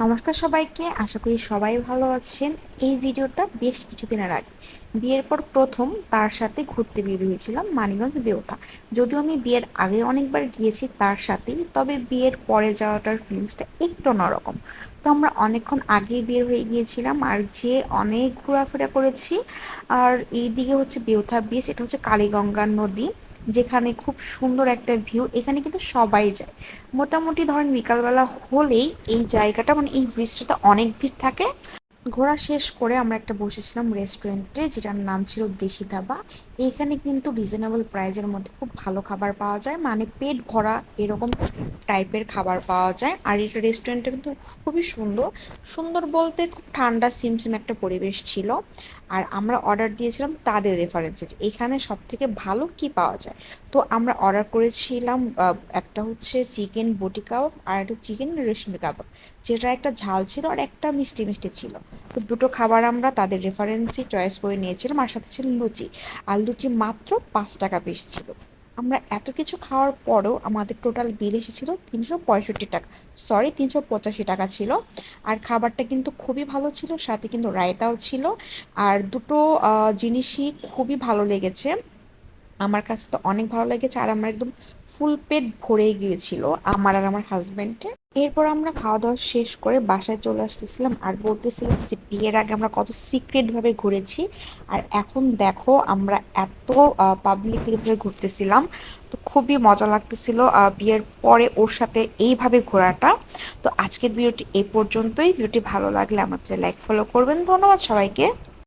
নমস্কার সবাইকে, আশা করি সবাই ভালো আছেন। এই ভিডিওটা বেশ কিছুদিনের আগে বিয়ের পর প্রথম তার সাথে ঘুরতে বের হয়েছিলাম মানিকগঞ্জ বেউথা। যদিও আমি বিয়ের আগে অনেকবার গিয়েছি তার সাথেই, তবে বিয়ের পরে যাওয়াটার ফিলিংসটা একটু অন্যরকম। তো আমরা অনেকক্ষণ আগেই বের হয়ে গিয়েছিলাম আর যে অনেক ঘোরাফেরা করেছি। আর এইদিকে হচ্ছে বেউথা বিচ, এটা হচ্ছে কালীগঙ্গা নদী, যেখানে খুব সুন্দর একটা ভিউ। এখানে কিন্তু সবাই যায়, মোটামুটি ধরেন বিকালবেলা হলেই এই জায়গাটা মানে এই ব্রিজটাতে অনেক ভিড় থাকে। ঘোরা শেষ করে আমরা একটা বসেছিলাম রেস্টুরেন্টে, যেটার নাম ছিল দেশি ধাবা। এইখানে কিন্তু রিজনেবল প্রাইজের মধ্যে খুব ভালো খাবার পাওয়া যায়, মানে পেট ভরা এরকম টাইপের খাবার পাওয়া যায়। আর এটা রেস্টুরেন্টটা কিন্তু খুবই সুন্দর। সুন্দর বলতে খুব ঠান্ডা সিমসিম একটা পরিবেশ ছিল। আর আমরা অর্ডার দিয়েছিলাম তাদের রেফারেন্সে এখানে সব থেকে ভালো কি পাওয়া যায়। তো আমরা অর্ডার করেছিলাম একটা হচ্ছে চিকেন বটি কাবাব আর একটা চিকেন রেশমি কাবাব, যেটা একটা ঝাল ছিল আর একটা মিষ্টি মিষ্টি ছিল। তো দুটো খাবার আমরা তাদের রেফারেন্সই চয়েস করে নিয়েছিলাম, আর সাথে ছিল লুচি। আর লুচি মাত্র 5 টাকা পিস ছিল। আমরা এত কিছু খাওয়ার পরেও আমাদের টোটাল বিল এসেছিল 365 টাকা, সরি 385 টাকা ছিল। আর খাবারটা কিন্তু খুবই ভালো ছিল, সাথে কিন্তু রায়তাও ছিল। আর দুটো জিনিসই খুবই ভালো লেগেছে, আমার কাছে তো অনেক ভালো লেগেছে। আর আমার একদম ফুল পেট ভরে গিয়েছিল আমার আর আমার হাজবেন্ডের। এরপর আমরা খাওয়া দাওয়া শেষ করে বাসায় চলে আসতেছিলাম আর বলতেছিলাম যে বিয়ের আগে আমরা কত সিক্রেট ভাবে ঘুরেছি, আর এখন দেখো আমরা এত পাবলিকলি ভাবে ঘুরতেছিলাম। তো খুবই মজা লাগতেছিল বিয়ের পরে ওর সাথে এইভাবে ঘোরাটা। তো আজকের ভিডিওটি এই পর্যন্তই। ভিডিওটি ভালো লাগলে আমার লাইক ফলো করবেন। ধন্যবাদ সবাইকে।